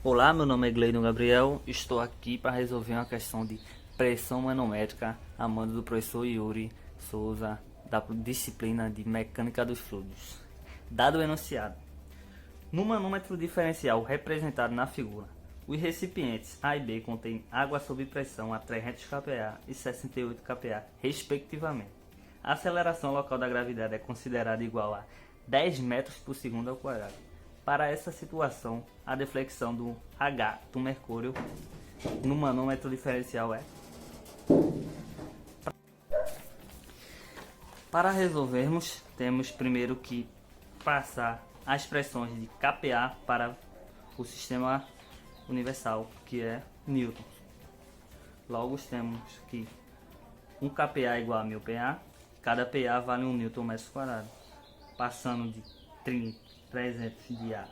Olá, meu nome é Gleidon Gabriel, estou aqui para resolver uma questão de pressão manométrica a mando do professor Yuri Souza, da disciplina de Mecânica dos Fluidos. Dado o enunciado. No manômetro diferencial representado na figura, os recipientes A e B contêm água sob pressão a 300 kPa e 68 kPa, respectivamente. A aceleração local da gravidade é considerada igual a 10 metros por segundo ao quadrado. Para essa situação, a deflexão do H do mercúrio no manômetro diferencial é. Para resolvermos, temos primeiro que passar as pressões de kPa para o sistema universal, que é Newton. Logo, temos que 1 kPa é igual a 1000 PA, cada PA vale 1 Newton metro quadrado. Passando de 300 de A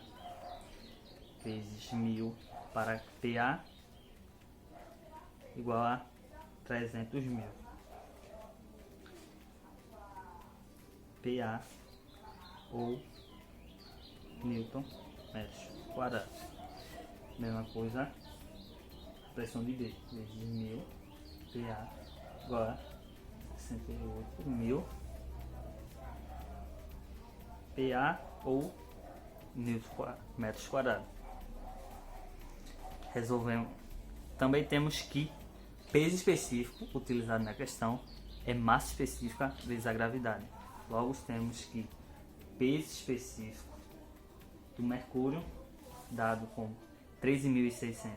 vezes 1000 para PA igual a 300 mil. PA ou Newton metros quadrados. Mesma coisa, pressão de B vezes 1000 PA igual a 68 mil PA ou metros quadrados. Resolvemos. Também temos que peso específico utilizado na questão é massa específica vezes a gravidade. Logo temos que peso específico do mercúrio dado como 13.600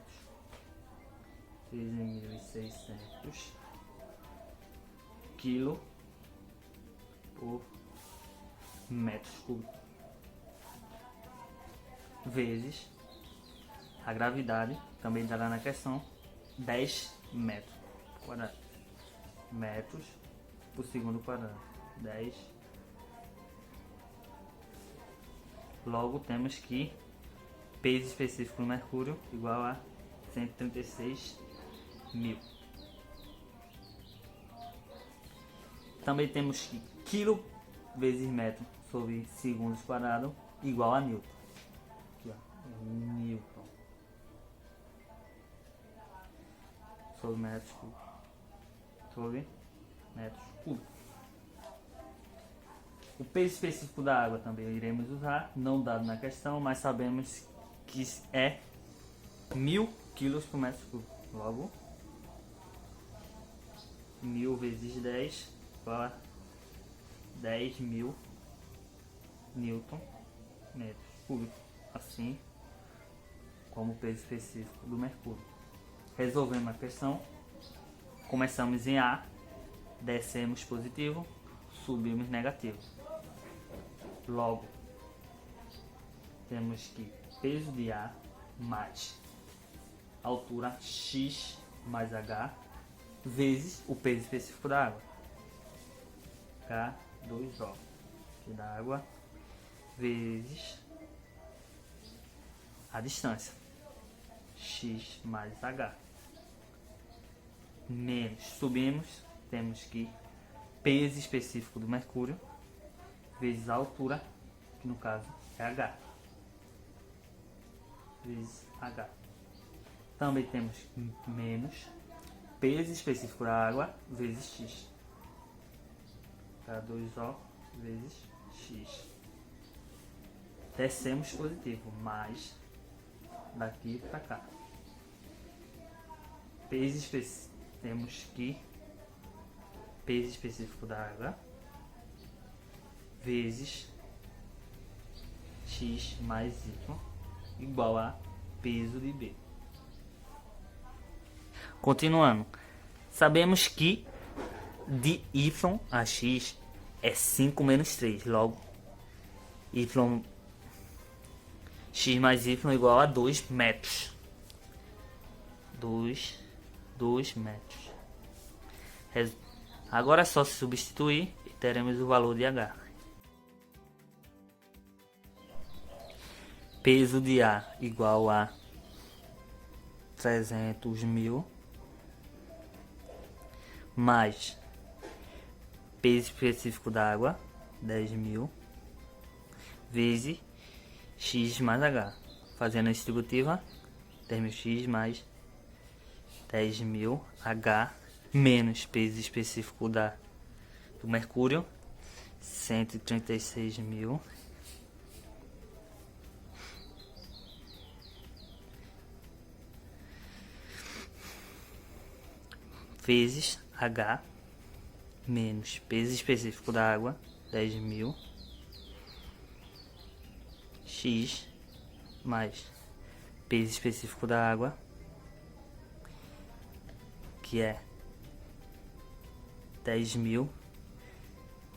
kg por metros cúbicos vezes a gravidade, também dará na questão 10 metros quadrados, metros por segundo quadrado, 10. Logo temos que peso específico do mercúrio igual a 136 mil. Também temos que quilo vezes metro sobre segundos quadrado igual a Newton. Aqui, ó, Newton sobre metros cúbicos. Sobre metros cúbicos. O peso específico da água também iremos usar, não dado na questão, mas sabemos que é 1000 kg por metro cúbico. Logo, 1000 vezes 10 igual a 10.000 Newton metros cúbicos, assim como o peso específico do mercúrio. Resolvemos a questão. Começamos em A, descemos positivo, subimos negativo. Logo, temos que peso de A mais altura x mais h vezes o peso específico da água, K2O, que da água, vezes a distância, x mais h, menos, subimos, temos que peso específico do mercúrio, vezes a altura, que no caso é h, vezes h. Também temos menos, peso específico da água, vezes x, K2O vezes x. Descemos positivo, mais daqui para cá. Peso específico, temos que peso específico da água vezes x mais y igual a peso de B. Continuando, sabemos que de y a x é 5 menos 3, logo x mais y igual a 2 metros. 2 metros. Agora é só se substituir e teremos o valor de h. Peso de A igual a 300 mil mais peso específico da água, 10.000, vezes x mais h. Fazendo a distributiva, 10.000x mais 10.000H menos peso específico do mercúrio, 136.000 vezes H menos peso específico da água, 10.000 x mais peso específico da água, que é 10.000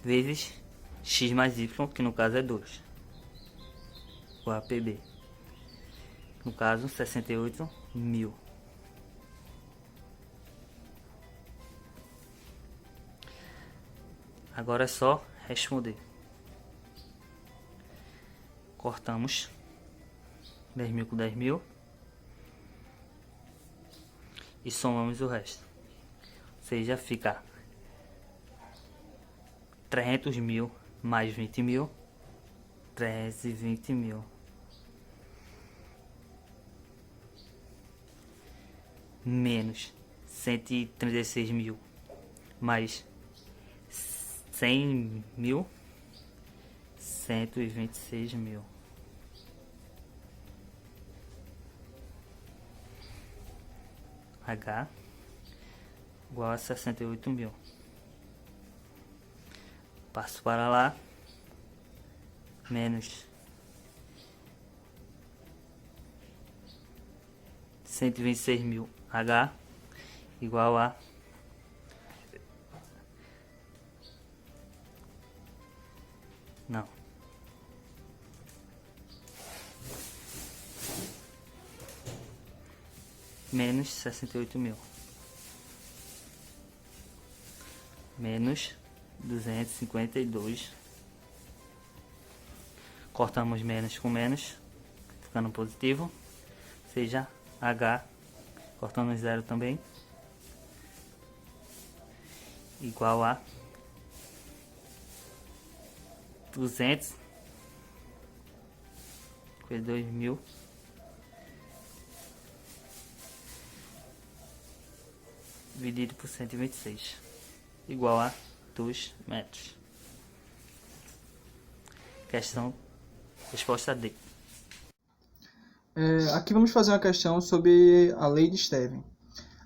vezes x mais y, que no caso é 2, o APB, no caso 68.000. Agora é só responder. Cortamos 10.000 com 10.000 e somamos o resto. Ou seja, fica 300.000 mais 20.000, 320.000. Menos 136.000 mais 100.000, 126.000. H igual a 68.000. Passo para lá, menos 126.000 H igual a menos 68.000 menos 252. Cortamos menos com menos, ficando positivo, ou seja, H, cortando zero também, igual a 252.000 dividido por 126, igual a 2 metros. Questão, resposta D. Aqui vamos fazer uma questão sobre a lei de Stevin.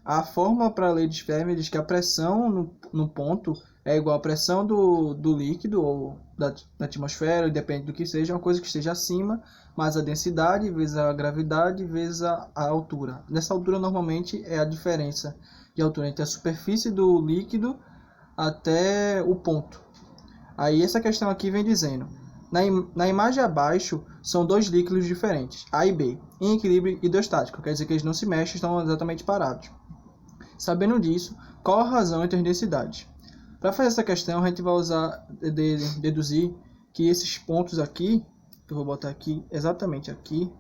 A fórmula para a lei de Stevin diz que a pressão no ponto é igual à pressão do líquido ou da atmosfera, depende do que seja, uma coisa que esteja acima, mais a densidade vezes a gravidade vezes a altura. Nessa altura, normalmente, é a diferença de altura entre a superfície do líquido até o ponto. Aí essa questão aqui vem dizendo: na imagem abaixo são dois líquidos diferentes, A e B, em equilíbrio hidrostático, quer dizer que eles não se mexem, estão exatamente parados. Sabendo disso, qual a razão entre as densidades? Para fazer essa questão, a gente vai usar deduzir que esses pontos aqui, que eu vou botar aqui, exatamente aqui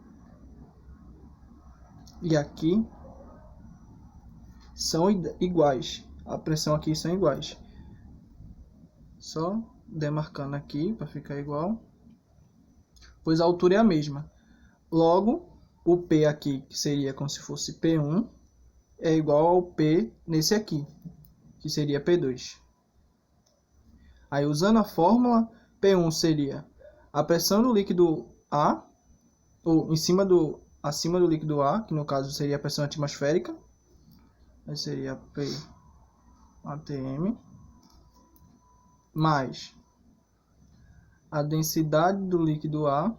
e aqui, são iguais. A pressão aqui são iguais. Só demarcando aqui para ficar igual, pois a altura é a mesma. Logo, o P aqui, que seria como se fosse P1, é igual ao P nesse aqui, que seria P2. Aí, usando a fórmula, P1 seria a pressão do líquido A, ou acima do líquido A, que no caso seria a pressão atmosférica. Aí seria P ATM, mais a densidade do líquido A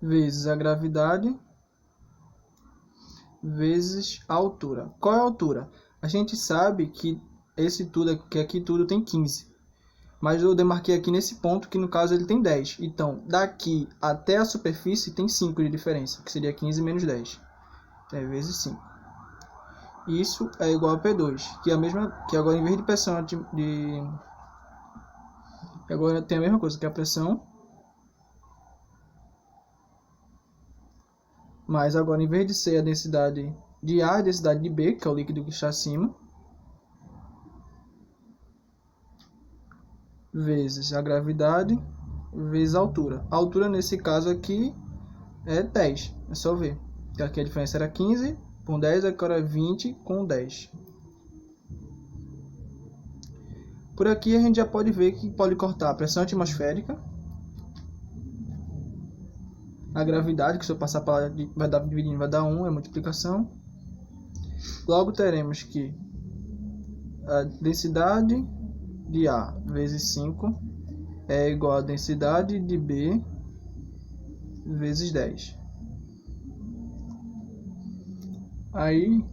vezes a gravidade vezes a altura. Qual é a altura? A gente sabe que aqui tudo tem 15. Mas eu demarquei aqui nesse ponto que no caso ele tem 10. Então, daqui até a superfície tem 5 de diferença, que seria 15 menos 10. Então, é vezes 5. Isso é igual a P2, que agora em vez de pressão agora tem a mesma coisa, que a pressão, mas agora em vez de ser a densidade de A, a densidade de B, que é o líquido que está acima, vezes a gravidade vezes a altura. A altura nesse caso aqui é 10, é só ver. Aqui a diferença era 15 com 10, agora é 20 com 10. Por aqui a gente já pode ver que pode cortar a pressão atmosférica, a gravidade, que se eu passar para lá vai dar dividindo, vai dar 1, é multiplicação. Logo teremos que a densidade de A vezes 5 é igual a densidade de B vezes 10. Aí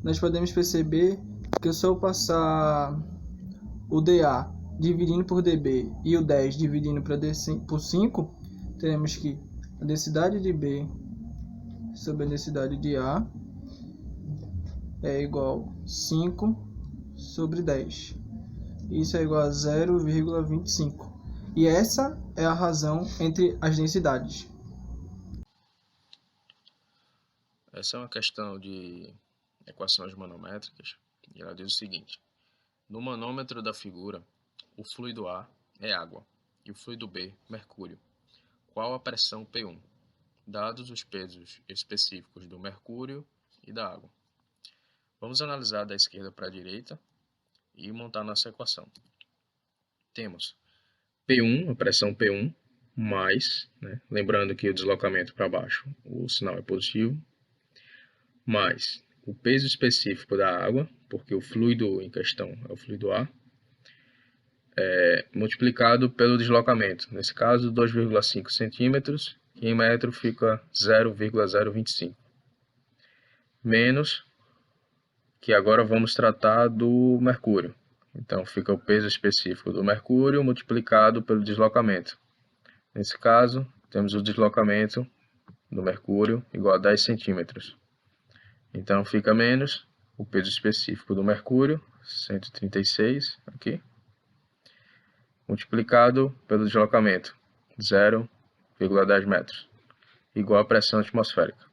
nós podemos perceber que se eu passar o dA dividindo por dB e o 10 dividindo por 5, teremos que a densidade de B sobre a densidade de A é igual a 5 sobre 10. Isso é igual a 0,25. E essa é a razão entre as densidades. Essa é uma questão de equações manométricas e ela diz o seguinte: no manômetro da figura, o fluido A é água e o fluido B, mercúrio. Qual a pressão P1? Dados os pesos específicos do mercúrio e da água. Vamos analisar da esquerda para a direita e montar nossa equação. Temos P1, a pressão P1, mais, lembrando que o deslocamento para baixo, o sinal é positivo, mais o peso específico da água, porque o fluido em questão é o fluido A, multiplicado pelo deslocamento, nesse caso 2,5 centímetros, que em metro fica 0,025, menos, que agora vamos tratar do mercúrio. Então fica o peso específico do mercúrio multiplicado pelo deslocamento. Nesse caso, temos o deslocamento do mercúrio igual a 10 centímetros. Então fica menos o peso específico do mercúrio, 136 aqui, multiplicado pelo deslocamento, 0,10 metros, igual a pressão atmosférica.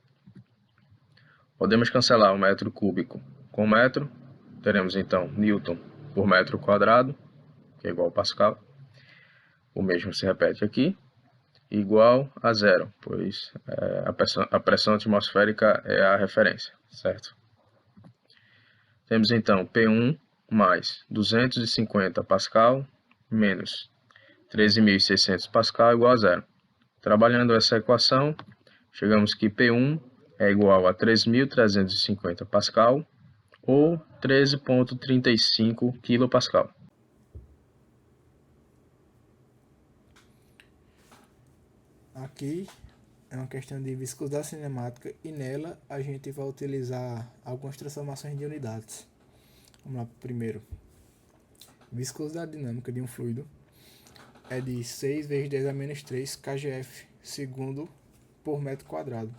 Podemos cancelar o metro cúbico com metro, teremos então Newton por metro quadrado, que é igual a Pascal. O mesmo se repete aqui, igual a zero, pois a pressão atmosférica é a referência, certo? Temos então P1 mais 250 Pascal menos 13.600 Pascal igual a zero. Trabalhando essa equação, chegamos que P1 é igual a 3.350 Pascal ou 13,35 kPa. Aqui é uma questão de viscosidade cinemática e nela a gente vai utilizar algumas transformações de unidades. Vamos lá primeiro. Viscosidade dinâmica de um fluido é de 6 vezes 10 a menos 3 kgf segundo por metro quadrado.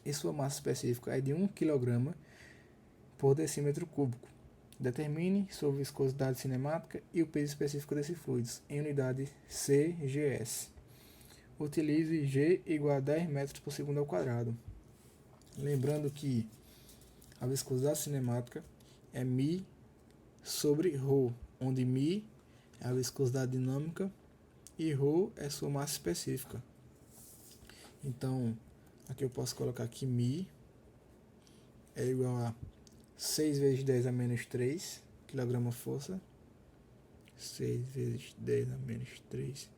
E sua massa específica é de 1 kg por decímetro cúbico. Determine sua viscosidade cinemática e o peso específico desses fluidos em unidade CGS. Utilize G igual a 10 metros por segundo ao quadrado. Lembrando que a viscosidade cinemática é μ sobre ρ, onde μ é a viscosidade dinâmica e ρ é sua massa específica. Então, aqui eu posso colocar que μ é igual a 6 vezes 10 a menos 3 kg-força. 6 vezes 10 a menos 3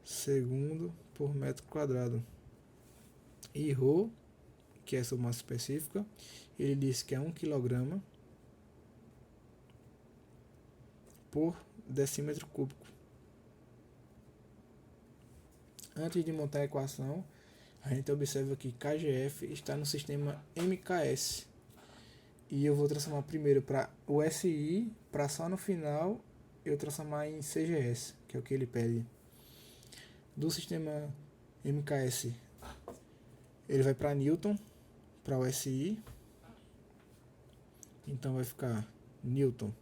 segundo por metro quadrado. E ρ, que é a sua massa específica, ele diz que é 1 kg por decímetro cúbico. Antes de montar a equação, a gente observa que KGF está no sistema MKS. E eu vou transformar primeiro para o SI, para só no final eu transformar em CGS, que é o que ele pede. Do sistema MKS, ele vai para Newton, para o SI. Então vai ficar Newton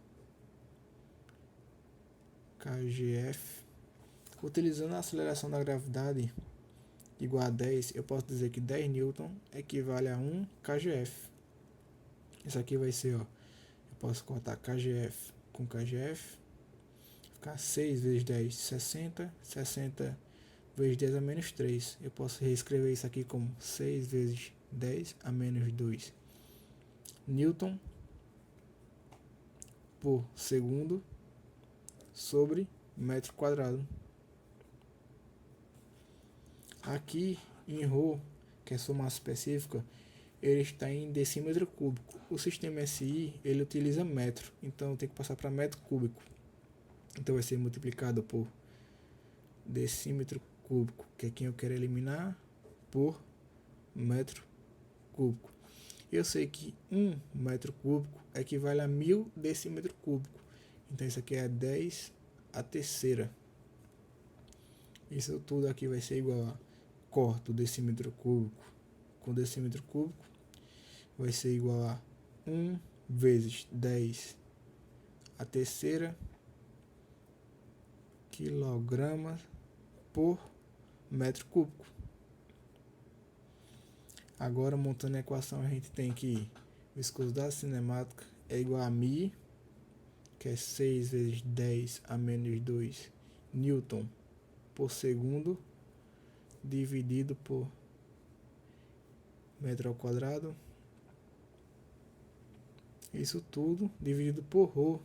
KGF. Utilizando a aceleração da gravidade igual a 10, eu posso dizer que 10 Newton equivale a 1 kgf. Isso aqui vai ser, eu posso contar kgf com kgf, ficar 6 vezes 10, 60. 60 vezes 10 a menos 3. Eu posso reescrever isso aqui como 6 vezes 10 a menos 2 Newton por segundo sobre metro quadrado. Aqui em ρ, que é sua massa específica, ele está em decímetro cúbico. O sistema SI ele utiliza metro, então tem que passar para metro cúbico. Então vai ser multiplicado por decímetro cúbico, que é quem eu quero eliminar, por metro cúbico. Eu sei que 1 metro cúbico equivale a 1000 decímetro cúbico. Então isso aqui é 10 a terceira. Isso tudo aqui vai ser igual a corto decímetro cúbico com decímetro cúbico. Vai ser igual a 1 vezes 10 a terceira quilogramas por metro cúbico. Agora, montando a equação, a gente tem que viscosidade cinemática é igual a μ, que é 6 vezes 10 a menos 2 Newton por segundo, dividido por metro ao quadrado. Isso tudo dividido por ρ,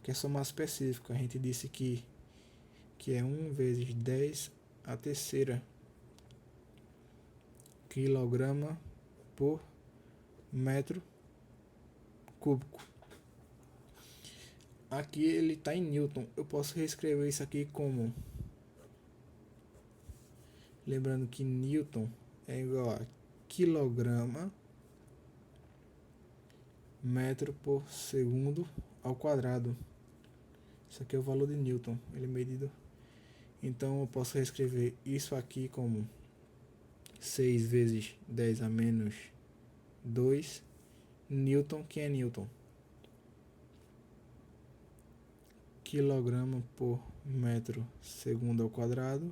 que é sua massa específica. A gente disse que é 1 vezes 10 a terceira quilograma por metro cúbico. Aqui ele está em Newton. Eu posso reescrever isso aqui como, lembrando que Newton é igual a quilograma metro por segundo ao quadrado. Isso aqui é o valor de Newton, ele é medido. Então eu posso reescrever isso aqui como 6 vezes 10 a menos 2 Newton, que é Newton. Quilograma por metro segundo ao quadrado,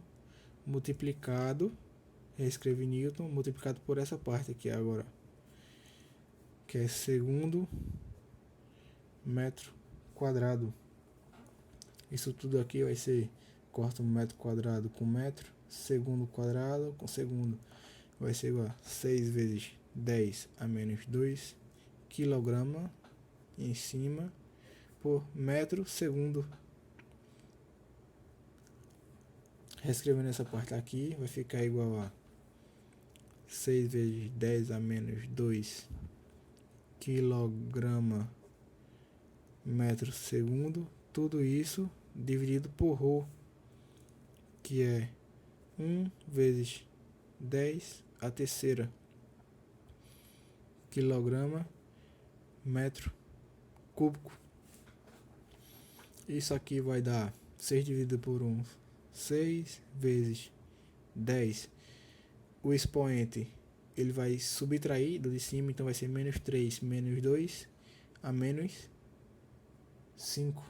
multiplicado, reescrevi Newton, multiplicado por essa parte aqui agora, que é segundo metro quadrado. Isso tudo aqui vai ser, corta metro quadrado com metro, segundo quadrado com segundo, vai ser igual a 6 vezes 10 a menos 2 quilograma em cima por metro segundo. Reescrevendo essa parte aqui, vai ficar igual a 6 vezes 10 a menos 2 quilograma metro segundo. Tudo isso dividido por ρ, que é 1 vezes 10 a terceira quilograma metro cúbico. Isso aqui vai dar 6 dividido por 1, 6 vezes 10. O expoente ele vai subtrair do de cima, então vai ser menos 3 menos 2 a menos 5.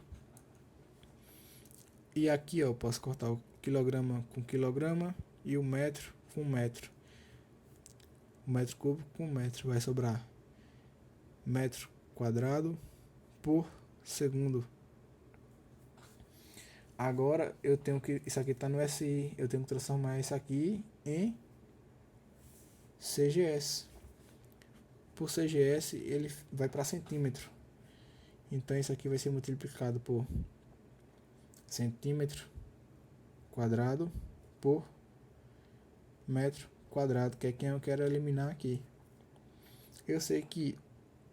E aqui ó, posso cortar o quilograma com quilograma e o metro com metro. O metro cúbico com metro. Vai sobrar metro quadrado por segundo. Agora eu tenho que, isso aqui está no SI, eu tenho que transformar isso aqui em CGS. Por CGS ele vai para centímetro. Então isso aqui vai ser multiplicado por centímetro quadrado por metro quadrado, que é quem eu quero eliminar aqui. Eu sei que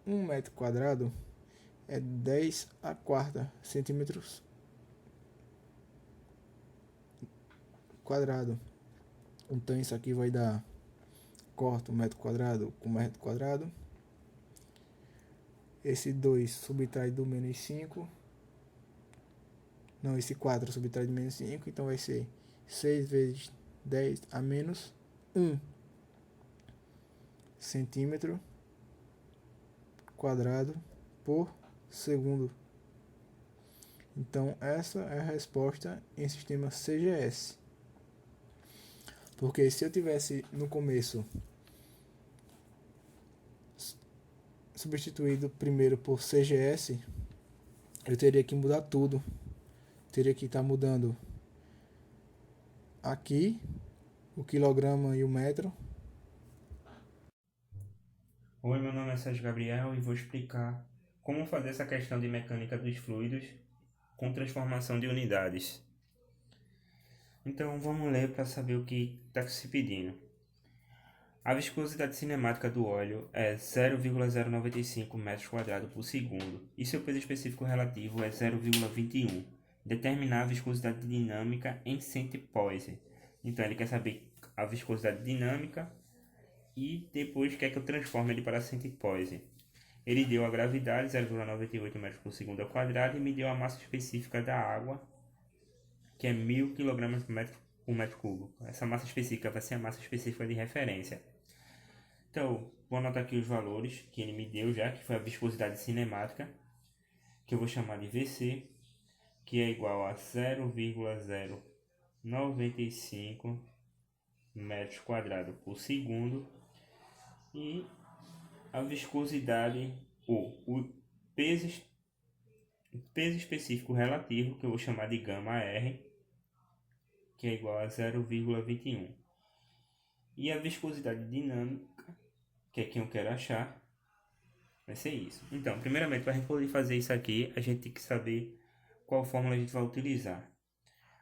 1 metro quadrado é 10 a quarta centímetros quadrado. Então isso aqui vai dar, corto metro quadrado com metro quadrado. Esse 2 subtrai do menos 5. Não, esse 4 subtrai do menos 5. Então vai ser 6 vezes 10 a menos 1 centímetro quadrado por segundo. Então essa é a resposta em sistema CGS. Porque se eu tivesse no começo substituído primeiro por CGS, eu teria que mudar tudo. teria que estar mudando aqui o quilograma e o metro. Oi, meu nome é Sérgio Gabriel e vou explicar como fazer essa questão de mecânica dos fluidos com transformação de unidades. Então vamos ler para saber o que está se pedindo. A viscosidade cinemática do óleo é 0,095 metros quadrados por segundo e seu peso específico relativo é 0,21. Determinar a viscosidade dinâmica em centipose. Então ele quer saber a viscosidade dinâmica e depois quer que eu transforme ele para centipose. Ele deu a gravidade 0,98 metros por segundo ao quadrado e me deu a massa específica da água, que é 1000 kg por metro cúbico. Essa massa específica vai ser a massa específica de referência. Então, vou anotar aqui os valores que ele me deu já, que foi a viscosidade cinemática, que eu vou chamar de VC, que é igual a 0,095 metros quadrados por segundo, e a viscosidade, ou o peso específico relativo, que eu vou chamar de gama R, que é igual a 0,21. E a viscosidade dinâmica, que é quem eu quero achar, vai ser isso. Então, primeiramente, para a gente poder fazer isso aqui, a gente tem que saber qual fórmula a gente vai utilizar.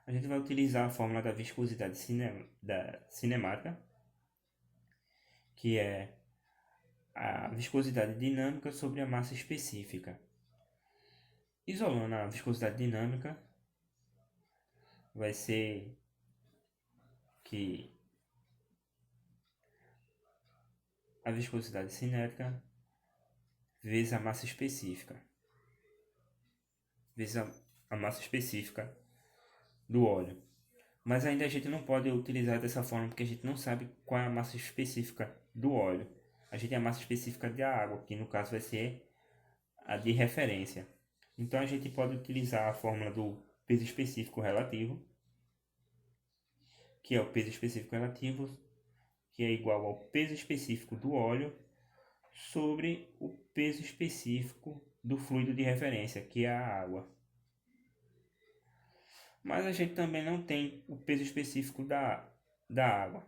A gente vai utilizar a fórmula da viscosidade cinemática, que é a viscosidade dinâmica sobre a massa específica. Isolando a viscosidade dinâmica, vai ser que a viscosidade cinética vezes a massa específica, vezes a massa específica do óleo. Mas ainda a gente não pode utilizar dessa forma porque a gente não sabe qual é a massa específica do óleo. A gente tem a massa específica da água, que no caso vai ser a de referência. Então a gente pode utilizar a fórmula do peso específico relativo, que é o peso específico relativo, que é igual ao peso específico do óleo sobre o peso específico do fluido de referência, que é a água. Mas a gente também não tem o peso específico da água.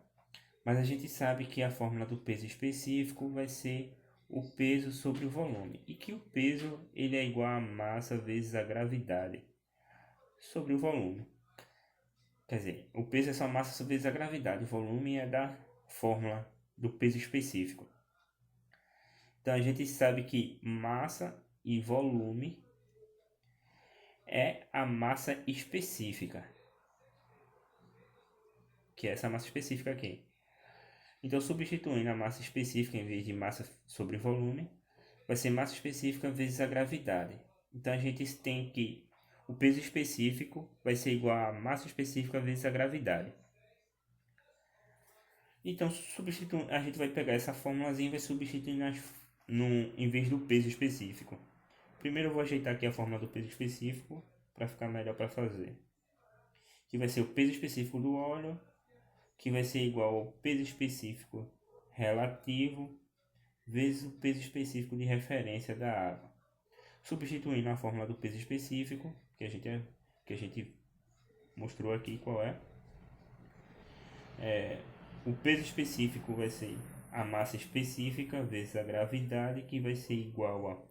Mas a gente sabe que a fórmula do peso específico vai ser o peso sobre o volume. E que o peso ele é igual a massa vezes a gravidade sobre o volume. Quer dizer, o peso é só massa vezes a gravidade. O volume é da fórmula do peso específico. Então a gente sabe que massa e volume é a massa específica, que é essa massa específica aqui. Então, substituindo a massa específica em vez de massa sobre volume, vai ser massa específica vezes a gravidade. Então a gente tem que o peso específico vai ser igual a massa específica vezes a gravidade. Então, a gente vai pegar essa formulazinha e vai substituir em vez do peso específico. Primeiro eu vou ajeitar aqui a fórmula do peso específico para ficar melhor para fazer. Que vai ser o peso específico do óleo, que vai ser igual ao peso específico relativo vezes o peso específico de referência da água. Substituindo a fórmula do peso específico, que a gente mostrou aqui qual é. O peso específico vai ser a massa específica vezes a gravidade, que vai ser igual a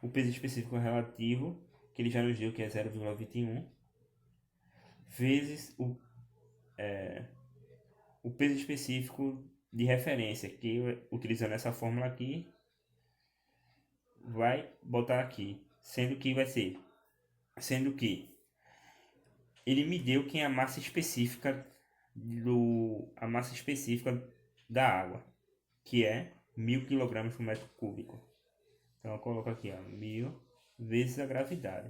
o peso específico relativo, que ele já nos deu, que é 0,21, vezes o peso específico de referência, que utilizando essa fórmula aqui, vai botar aqui, sendo que ele me deu que é a massa específica da água, que é 1000 kg por metro cúbico. Então eu coloco aqui, 1000 vezes a gravidade.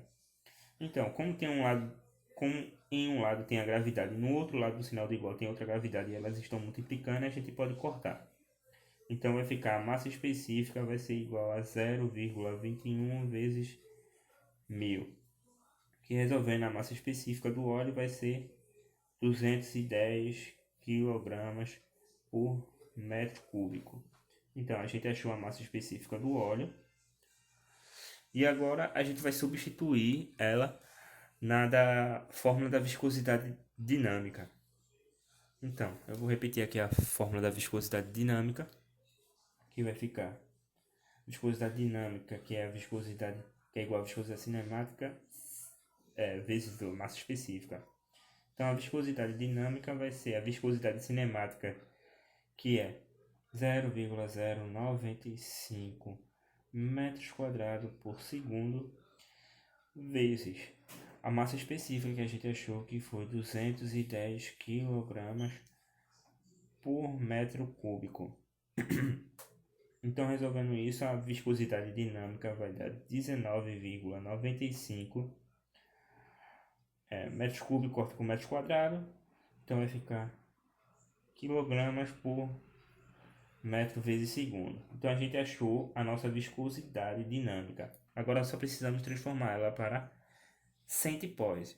Então, como em um lado tem a gravidade, no outro lado do sinal de igual tem outra gravidade e elas estão multiplicando, a gente pode cortar. Então vai ficar a massa específica vai ser igual a 0,21 vezes 1000. Que resolvendo a massa específica do óleo vai ser 210 kg por metro cúbico. Então a gente achou a massa específica do óleo. E agora a gente vai substituir ela na fórmula da viscosidade dinâmica. Então, eu vou repetir aqui a fórmula da viscosidade dinâmica, que vai ficar viscosidade dinâmica, que é a viscosidade que é igual a viscosidade cinemática vezes a massa específica. Então, a viscosidade dinâmica vai ser a viscosidade cinemática, que é 0,095 metros quadrados por segundo, vezes a massa específica que a gente achou que foi 210 kg por metro cúbico. Então, resolvendo isso, a viscosidade dinâmica vai dar 19,95 metros cúbicos corta por metro quadrado. Então, vai ficar quilogramas por metro vezes segundo. Então, a gente achou a nossa viscosidade dinâmica. Agora, só precisamos transformar ela para centipose.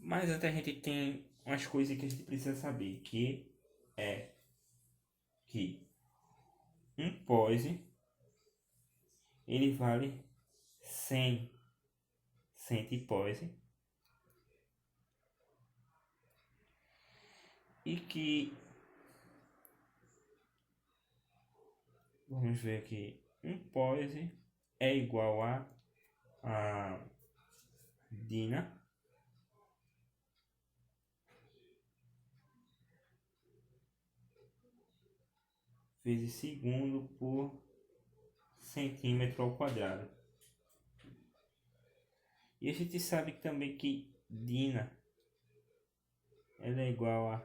Mas antes a gente tem umas coisas que a gente precisa saber, que é que um pose ele vale 100 centipose e que vamos ver aqui, um pose é igual a Dina vezes segundo por centímetro ao quadrado. E a gente sabe também que Dina ela é igual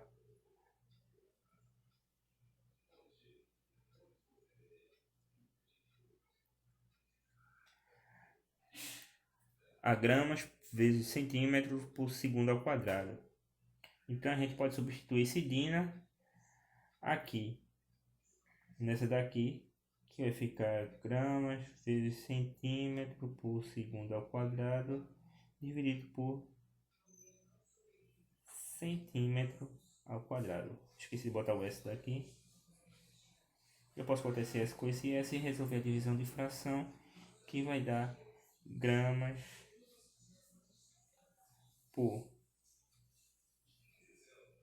a gramas vezes centímetros por segundo ao quadrado. Então a gente pode substituir esse Dina aqui nessa daqui, que vai ficar gramas vezes centímetro por segundo ao quadrado dividido por centímetro ao quadrado. Esqueci de botar o S daqui. Eu posso botar esse S com esse S e resolver a divisão de fração, que vai dar gramas por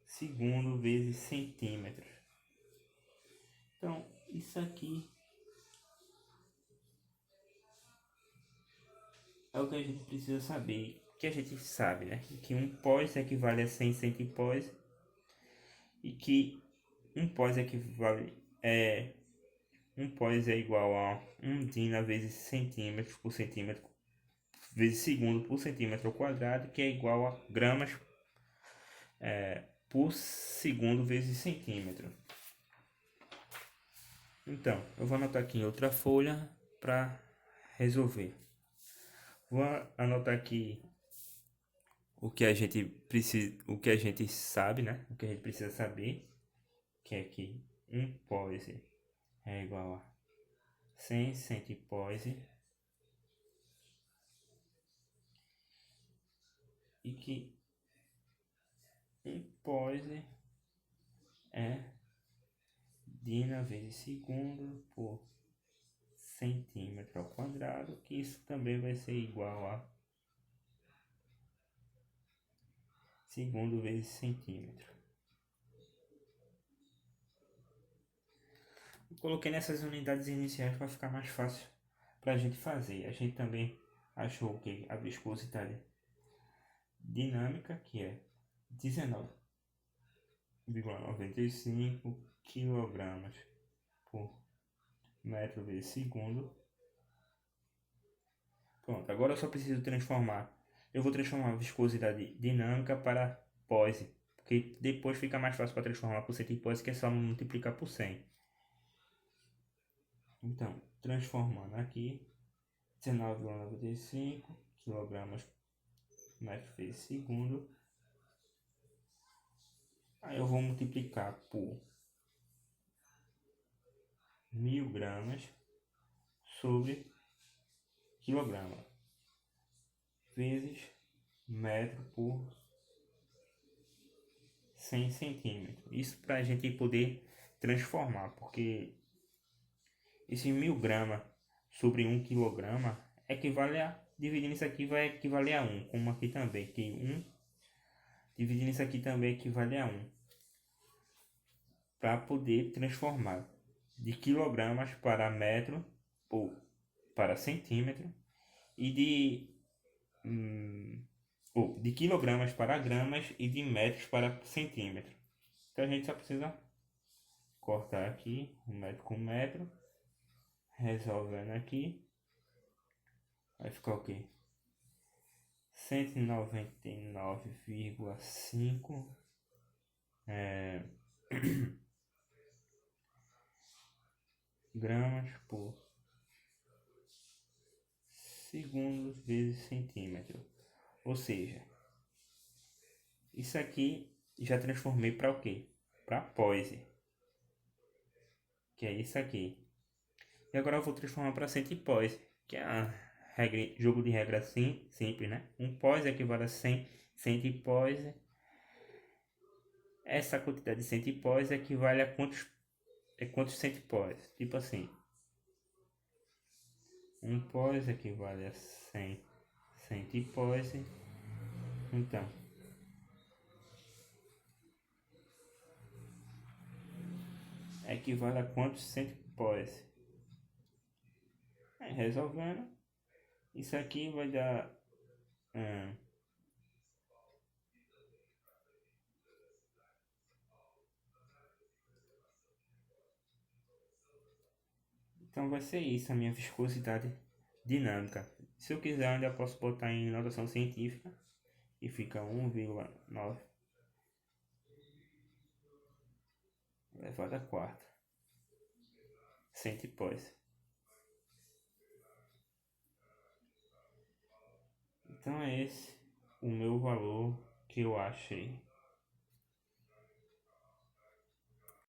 segundo vezes centímetros. Então, isso aqui é o que a gente precisa saber, que a gente sabe, né? Que um pós equivale a 100 centipós e que um pós equivale um pós é igual a 1 Dina vezes centímetros por centímetro vezes segundo por centímetro ao quadrado, que é igual a gramas por segundo vezes centímetro. Então, eu vou anotar aqui em outra folha para resolver. Vou anotar aqui o que a gente precisa, o que a gente sabe, né? O que a gente precisa saber, que é que um pose é igual a 100 centipose e que um pose é Dina vezes segundo por centímetro ao quadrado, que isso também vai ser igual a segundo vezes centímetro. Eu coloquei nessas unidades iniciais para ficar mais fácil para a gente fazer. A gente também achou que a viscosidade dinâmica, que é 19,95 kg por metro vezes segundo. Pronto, agora eu só preciso transformar. Eu vou transformar a viscosidade dinâmica para pose, porque depois fica mais fácil para transformar por centipose, que é só multiplicar por 100. Então, transformando aqui, 19,95 kg metro vezes segundo. Aí eu vou multiplicar por 1000 gramas sobre quilograma vezes metro por 100 centímetros. Isso para a gente poder transformar, porque esse 1000 gramas sobre 1 quilograma equivale a dividindo isso aqui vai equivaler a 1, como aqui também, que 1 dividindo isso aqui também equivale a 1. Para poder transformar de quilogramas para metro ou para centímetro e de quilogramas para gramas e de metros para centímetro. Então a gente só precisa cortar aqui um metro com metro, resolvendo aqui, vai ficar o quê? 199,5 gramas por segundo vezes centímetro. Ou seja, isso aqui já transformei para o quê? Para Poise, que é isso aqui. E agora eu vou transformar para centipoise, que é a regra, jogo de regra simples, né? Um poise equivale a 100 centipoise. Essa quantidade de centipoise equivale a quantos centipoise? Tipo assim, um poise equivale a 100 centipoise. Então, equivale a quantos centipoise? Resolvendo, isso aqui vai dar então vai ser isso a minha viscosidade dinâmica. Se eu quiser, eu ainda posso botar em notação científica e fica 1,9 elevado a quarta centipoise. Então é esse o meu valor que eu achei.